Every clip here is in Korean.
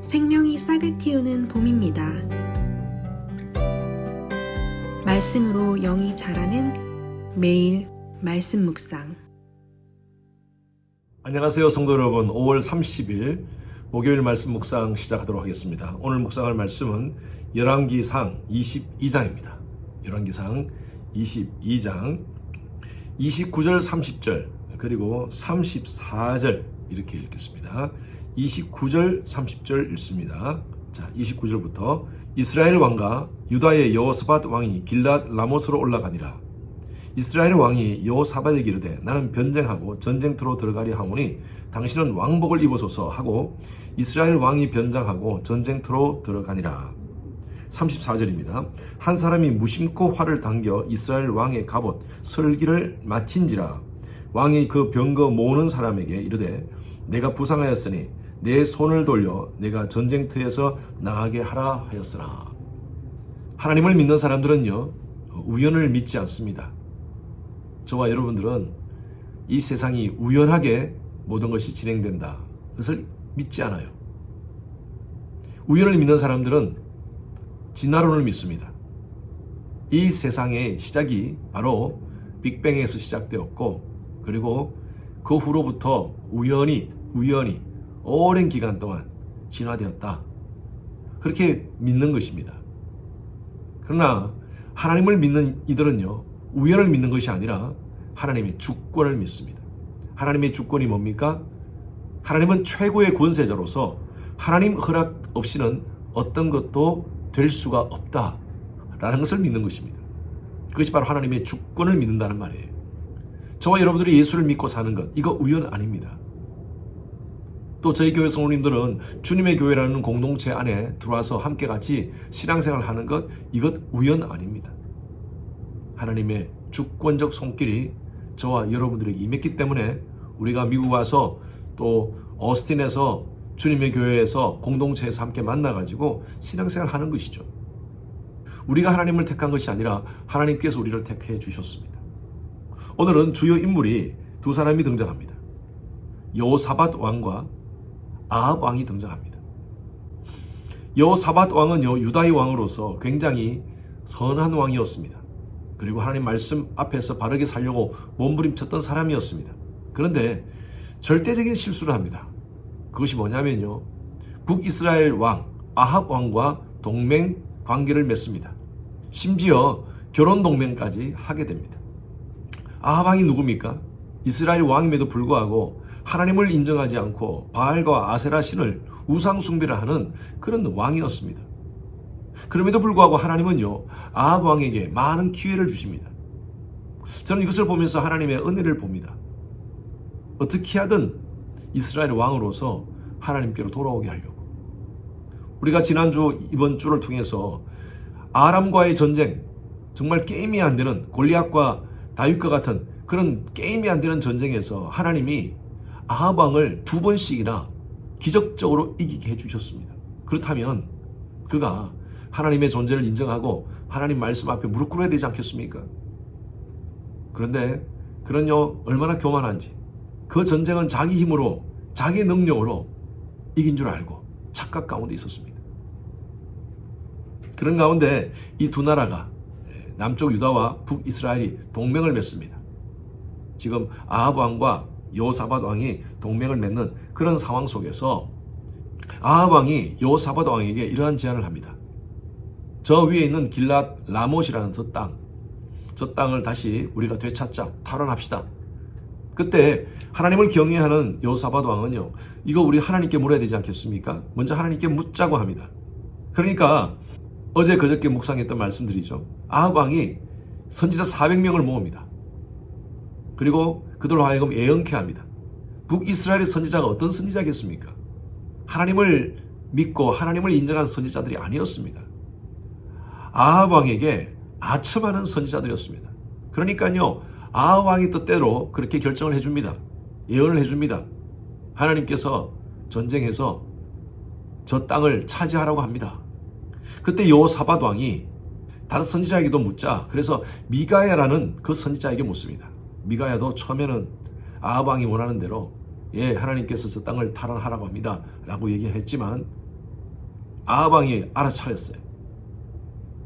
생명이 싹을 틔우는 봄입니다. 말씀으로 영이 자라는 매일 말씀 묵상. 안녕하세요 성도 여러분. 5월 30일 목요일 말씀 묵상 시작하도록 하겠습니다. 오늘 묵상할 말씀은 열왕기상 22장입니다. 열왕기상 22장 29절 30절 그리고 34절 이렇게 읽겠습니다. 29절 30절 읽습니다. 자, 29절부터 이스라엘 왕과 유다의 여호사밧 왕이 길랏 라못으로 올라가니라. 이스라엘 왕이 여호사밧에게 이르되 나는 변쟁하고 전쟁터로 들어가려 하오니 당신은 왕복을 입으소서 하고 이스라엘 왕이 변장하고 전쟁터로 들어가니라. 34절입니다. 한 사람이 무심코 활을 당겨 이스라엘 왕의 갑옷 설기를 마친지라. 왕이 그 병거 모으는 사람에게 이르되 내가 부상하였으니 내 손을 돌려 내가 전쟁터에서 나가게 하라 하였으나. 하나님을 믿는 사람들은요, 우연을 믿지 않습니다. 저와 여러분들은 이 세상이 우연하게 모든 것이 진행된다, 그것을 믿지 않아요. 우연을 믿는 사람들은 진화론을 믿습니다. 이 세상의 시작이 바로 빅뱅에서 시작되었고, 그리고 그 후로부터 우연히 오랜 기간 동안 진화되었다, 그렇게 믿는 것입니다. 그러나 하나님을 믿는 이들은요, 우연을 믿는 것이 아니라 하나님의 주권을 믿습니다. 하나님의 주권이 뭡니까? 하나님은 최고의 권세자로서 하나님 허락 없이는 어떤 것도 될 수가 없다라는 것을 믿는 것입니다. 그것이 바로 하나님의 주권을 믿는다는 말이에요. 저와 여러분들이 예수를 믿고 사는 것, 이거 우연 아닙니다. 또 저희 교회 성도님들은 주님의 교회라는 공동체 안에 들어와서 함께 같이 신앙생활을 하는 것, 이것 우연 아닙니다. 하나님의 주권적 손길이 저와 여러분들에게 임했기 때문에 우리가 미국 와서 또 어스틴에서 주님의 교회에서 공동체에서 함께 만나가지고 신앙생활 하는 것이죠. 우리가 하나님을 택한 것이 아니라 하나님께서 우리를 택해 주셨습니다. 오늘은 주요 인물이 두 사람이 등장합니다. 여호사밧 왕과 아합 왕이 등장합니다. 여호사밧 왕은요, 유다의 왕으로서 굉장히 선한 왕이었습니다. 그리고 하나님 말씀 앞에서 바르게 살려고 몸부림쳤던 사람이었습니다. 그런데 절대적인 실수를 합니다. 그것이 뭐냐면요, 북이스라엘 왕 아합 왕과 동맹 관계를 맺습니다. 심지어 결혼 동맹까지 하게 됩니다. 아합 왕이 누굽니까? 이스라엘 왕임에도 불구하고 하나님을 인정하지 않고 바알과 아세라 신을 우상 숭배를 하는 그런 왕이었습니다. 그럼에도 불구하고 하나님은요, 아합 왕에게 많은 기회를 주십니다. 저는 이것을 보면서 하나님의 은혜를 봅니다. 어떻게 하든 이스라엘 왕으로서 하나님께로 돌아오게 하려고. 우리가 지난주 이번 주를 통해서 아람과의 전쟁, 정말 게임이 안 되는 골리앗과 다윗과 같은 그런 게임이 안 되는 전쟁에서 하나님이 아합 왕을 2번씩이나 기적적으로 이기게 해주셨습니다. 그렇다면 그가 하나님의 존재를 인정하고 하나님 말씀 앞에 무릎 꿇어야 되지 않겠습니까? 그런데 그는요, 얼마나 교만한지, 그 전쟁은 자기 힘으로 자기 능력으로 이긴 줄 알고 착각 가운데 있었습니다. 그런 가운데 이 두 나라가, 남쪽 유다와 북이스라엘이 동맹을 맺습니다. 지금 아합 왕과 여호사밧 왕이 동맹을 맺는 그런 상황 속에서 아합 왕이 여호사밧 왕에게 이러한 제안을 합니다. 저 위에 있는 길랏 라못이라는 저 땅을 다시 우리가 되찾자, 탈환합시다. 그때 하나님을 경외하는 여호사밧 왕은요, 이거 우리 하나님께 물어야 되지 않겠습니까? 먼저 하나님께 묻자고 합니다. 그러니까 어제 그저께 묵상했던 말씀드리죠. 아합 왕이 선지자 400명을 모읍니다. 그리고 그들로 하여금 애언케 합니다. 북이스라엘의 선지자가 어떤 선지자겠습니까? 하나님을 믿고 하나님을 인정한 선지자들이 아니었습니다. 아합 왕에게 아첨하는 선지자들이었습니다. 그러니까요, 아합 왕이 뜻대로 그렇게 결정을 해줍니다. 예언을 해줍니다. 하나님께서 전쟁에서 저 땅을 차지하라고 합니다. 그때 여호사밧 왕이 다른 선지자에게도 묻자, 그래서 미가야라는 그 선지자에게 묻습니다. 미가야도 처음에는 아합 왕이 원하는 대로 하나님께서 저 땅을 탈환하라고 합니다 라고 얘기했지만 아합 왕이 알아차렸어요.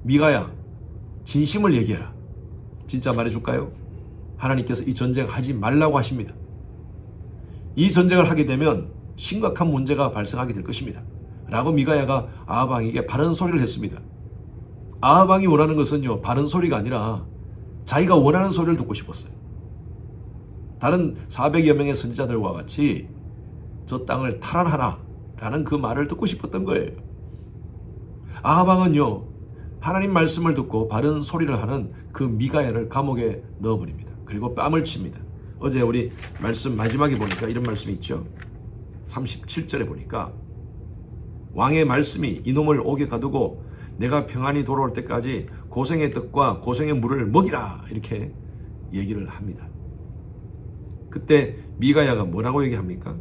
미가야, 진심을 얘기해라. 진짜 말해줄까요? 하나님께서 이 전쟁 하지 말라고 하십니다. 이 전쟁을 하게 되면 심각한 문제가 발생하게 될 것입니다. 라고 미가야가 아합 왕에게 바른 소리를 했습니다. 아합 왕이 원하는 것은요, 바른 소리가 아니라 자기가 원하는 소리를 듣고 싶었어요. 다른 400여 명의 선지자들과 같이 저 땅을 탈환하라 라는 그 말을 듣고 싶었던 거예요. 아합 왕은요, 하나님 말씀을 듣고 바른 소리를 하는 그 미가야를 감옥에 넣어버립니다. 그리고 뺨을 칩니다. 어제 우리 말씀 마지막에 보니까 이런 말씀이 있죠. 37절에 보니까 왕의 말씀이 이놈을 옥에 가두고 내가 평안히 돌아올 때까지 고생의 떡과 고생의 물을 먹이라, 이렇게 얘기를 합니다. 그때 미가야가 뭐라고 얘기합니까?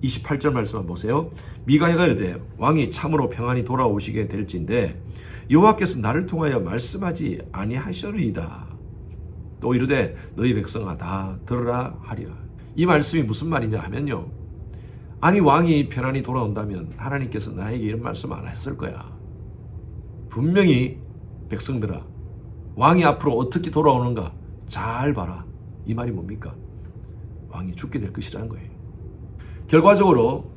28절 말씀 한번 보세요. 미가야가 이르되 왕이 참으로 평안히 돌아오시게 될진데 여호와께서 나를 통하여 말씀하지 아니하시리이다. 또 이르되 너희 백성아 다 들으라 하리라. 이 말씀이 무슨 말이냐 하면요, 아니 왕이 편안히 돌아온다면 하나님께서 나에게 이런 말씀 안 했을 거야. 분명히 백성들아, 왕이 앞으로 어떻게 돌아오는가 잘 봐라. 이 말이 뭡니까? 왕이 죽게 될 것이라는 거예요. 결과적으로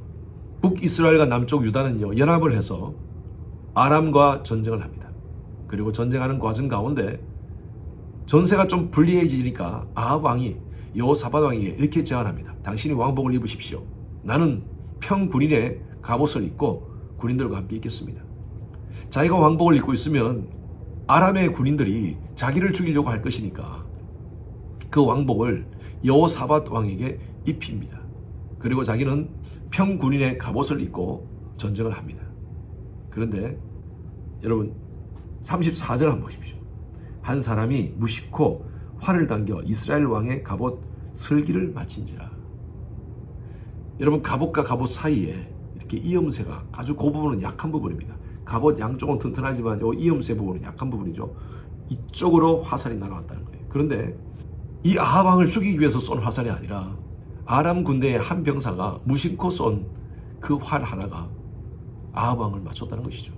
북이스라엘과 남쪽 유다는요, 연합을 해서 아람과 전쟁을 합니다. 그리고 전쟁하는 과정 가운데 전세가 좀 불리해지니까 아합 왕이 여호사밧 왕에게 이렇게 제안합니다. 당신이 왕복을 입으십시오. 나는 평군인의 갑옷을 입고 군인들과 함께 있겠습니다. 자기가 왕복을 입고 있으면 아람의 군인들이 자기를 죽이려고 할 것이니까 그 왕복을 여호사밧 왕에게 입힙니다. 그리고 자기는 평군인의 갑옷을 입고 전쟁을 합니다. 그런데 여러분 34절 한번 보십시오. 한 사람이 무심코 활을 당겨 이스라엘 왕의 갑옷 슬기를 마친지라. 여러분, 갑옷과 갑옷 사이에 이렇게 이음새가 아주 그 부분은 약한 부분입니다. 갑옷 양쪽은 튼튼하지만 이 이음새 부분은 약한 부분이죠. 이쪽으로 화살이 날아왔다는 거예요. 그런데 이 아합 왕을 죽이기 위해서 쏜 화살이 아니라 아람 군대의 한 병사가 무심코 쏜 그 활 하나가 아합 왕을 맞췄다는 것이죠.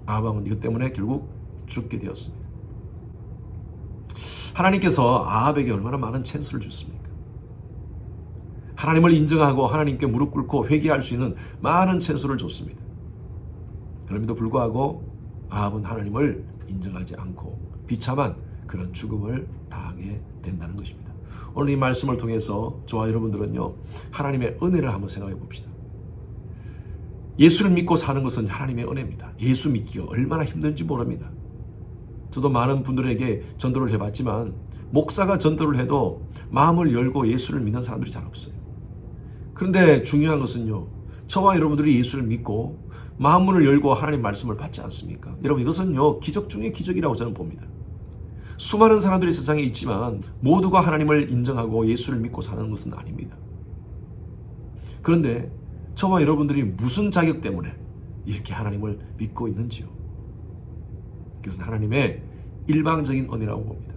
아합 왕은 이것 때문에 결국 죽게 되었습니다. 하나님께서 아합에게 얼마나 많은 찬스를 줬습니까? 하나님을 인정하고 하나님께 무릎 꿇고 회개할 수 있는 많은 찬스를 줬습니다. 그럼에도 불구하고 아합은 하나님을 인정하지 않고 비참한 그런 죽음을 당하게 된다는 것입니다. 오늘 이 말씀을 통해서 저와 여러분들은요, 하나님의 은혜를 한번 생각해 봅시다. 예수를 믿고 사는 것은 하나님의 은혜입니다. 예수 믿기가 얼마나 힘든지 모릅니다. 저도 많은 분들에게 전도를 해봤지만 목사가 전도를 해도 마음을 열고 예수를 믿는 사람들이 잘 없어요. 그런데 중요한 것은요, 저와 여러분들이 예수를 믿고 마음문을 열고 하나님 말씀을 받지 않습니까? 여러분, 이것은요, 기적 중에 기적이라고 저는 봅니다. 수많은 사람들이 세상에 있지만 모두가 하나님을 인정하고 예수를 믿고 사는 것은 아닙니다. 그런데 저와 여러분들이 무슨 자격 때문에 이렇게 하나님을 믿고 있는지요? 그것은 하나님의 일방적인 은혜라고 봅니다.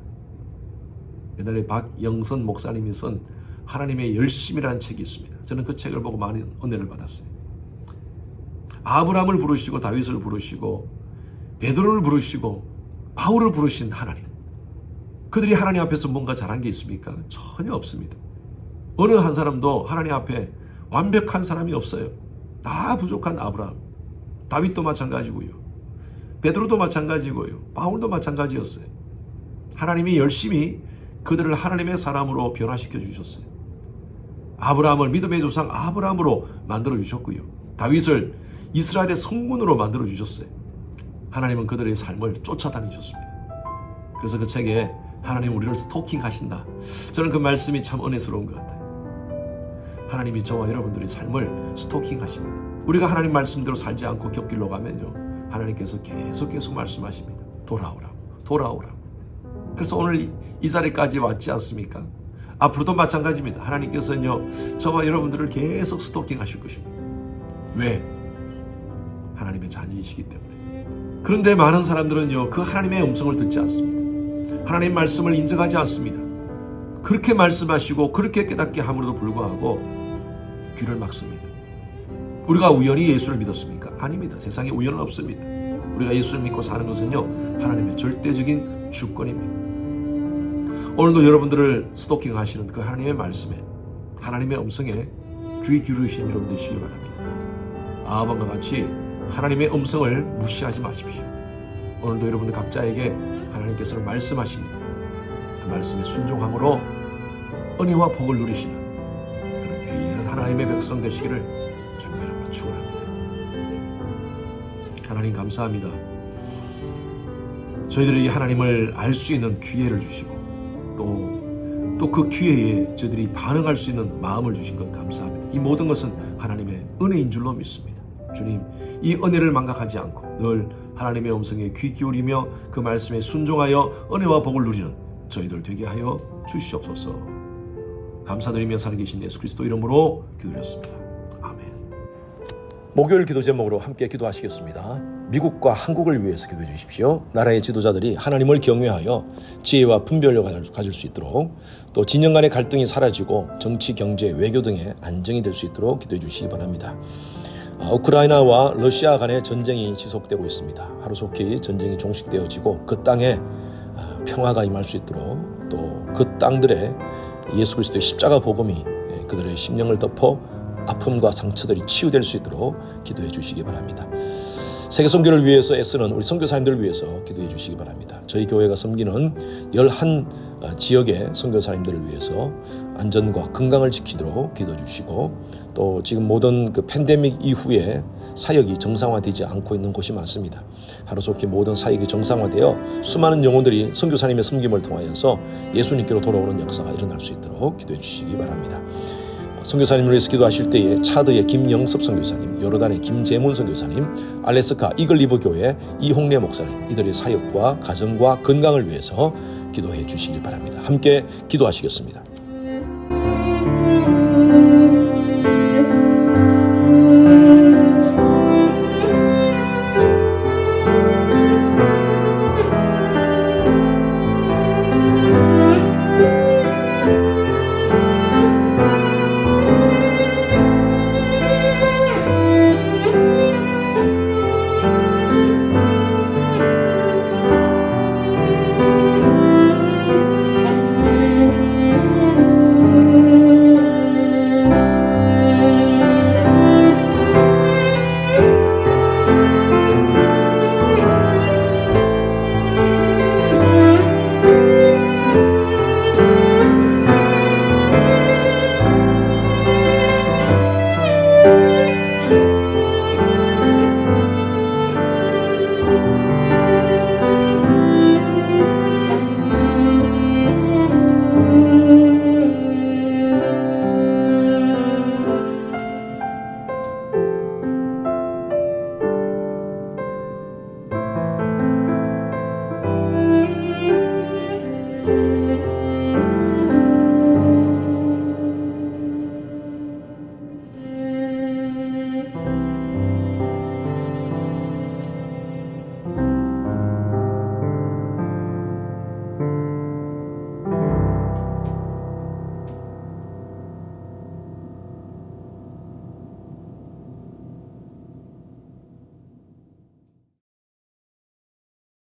옛날에 박영선 목사님이 쓴 하나님의 열심이라는 책이 있습니다. 저는 그 책을 보고 많은 은혜를 받았어요. 아브라함을 부르시고 다윗을 부르시고 베드로를 부르시고 바울을 부르신 하나님, 그들이 하나님 앞에서 뭔가 잘한 게 있습니까? 전혀 없습니다. 어느 한 사람도 하나님 앞에 완벽한 사람이 없어요. 다 부족한 아브라함, 다윗도 마찬가지고요, 베드로도 마찬가지고요, 바울도 마찬가지였어요. 하나님이 열심히 그들을 하나님의 사람으로 변화시켜 주셨어요. 아브라함을 믿음의 조상 아브라함으로 만들어 주셨고요, 다윗을 이스라엘의 성군으로 만들어 주셨어요. 하나님은 그들의 삶을 쫓아다니셨습니다. 그래서 그 책에 하나님 우리를 스토킹 하신다, 저는 그 말씀이 참 은혜스러운 것 같아요. 하나님이 저와 여러분들의 삶을 스토킹 하십니다. 우리가 하나님 말씀대로 살지 않고 곁길로 가면요, 하나님께서 계속 말씀하십니다. 돌아오라. 그래서 오늘 이 자리까지 왔지 않습니까? 앞으로도 마찬가지입니다. 하나님께서는요, 저와 여러분들을 계속 스토킹 하실 것입니다. 왜? 하나님의 자녀이시기 때문에. 그런데 많은 사람들은요, 그 하나님의 음성을 듣지 않습니다. 하나님 말씀을 인정하지 않습니다. 그렇게 말씀하시고 그렇게 깨닫게 함으로도 불구하고 귀를 막습니다. 우리가 우연히 예수를 믿었습니까? 아닙니다. 세상에 우연은 없습니다. 우리가 예수를 믿고 사는 것은요, 하나님의 절대적인 주권입니다. 오늘도 여러분들을 스토킹하시는 그 하나님의 말씀에, 하나님의 음성에 귀 기울이시는 여러분 되시기 바랍니다. 아합과 같이 하나님의 음성을 무시하지 마십시오. 오늘도 여러분들 각자에게 하나님께서는 말씀하십니다. 그 말씀에 순종함으로 은혜와 복을 누리시는 그런 귀한 하나님의 백성 되시기를 주님의 이름으로 축원합니다. 하나님 감사합니다. 저희들이 하나님을 알 수 있는 기회를 주시고 또 그 기회에 저희들이 반응할 수 있는 마음을 주신 것 감사합니다. 이 모든 것은 하나님의 은혜인 줄로 믿습니다. 주님, 이 은혜를 망각하지 않고 늘 하나님의 음성에 귀 기울이며 그 말씀에 순종하여 은혜와 복을 누리는 저희들 되게 하여 주시옵소서. 감사드리며 살아계신 예수 그리스도 이름으로 기도드렸습니다. 아멘. 목요일 기도 제목으로 함께 기도하시겠습니다. 미국과 한국을 위해서 기도해 주십시오. 나라의 지도자들이 하나님을 경외하여 지혜와 분별력을 가질 수 있도록, 또 진영 간의 갈등이 사라지고 정치, 경제, 외교 등의 안정이 될 수 있도록 기도해 주시기 바랍니다. 우크라이나와 러시아 간의 전쟁이 지속되고 있습니다. 하루속히 전쟁이 종식되어지고 그 땅에 평화가 임할 수 있도록, 또 그 땅들에 예수 그리스도의 십자가 복음이 그들의 심령을 덮어 아픔과 상처들이 치유될 수 있도록 기도해 주시기 바랍니다. 세계 선교를 위해서 애쓰는 우리 선교사님들을 위해서 기도해 주시기 바랍니다. 저희 교회가 섬기는 11 지역의 선교사님들을 위해서 안전과 건강을 지키도록 기도해 주시고, 또 지금 모든 그 팬데믹 이후에 사역이 정상화되지 않고 있는 곳이 많습니다. 하루속히 모든 사역이 정상화되어 수많은 영혼들이 선교사님의 섬김을 통하여서 예수님께로 돌아오는 역사가 일어날 수 있도록 기도해 주시기 바랍니다. 선교사님을 위해서 기도하실 때에 차드의 김영섭 선교사님, 요르단의 김재문 선교사님, 알래스카 이글리브 교회 이홍래 목사님, 이들의 사역과 가정과 건강을 위해서 기도해 주시길 바랍니다. 함께 기도하시겠습니다.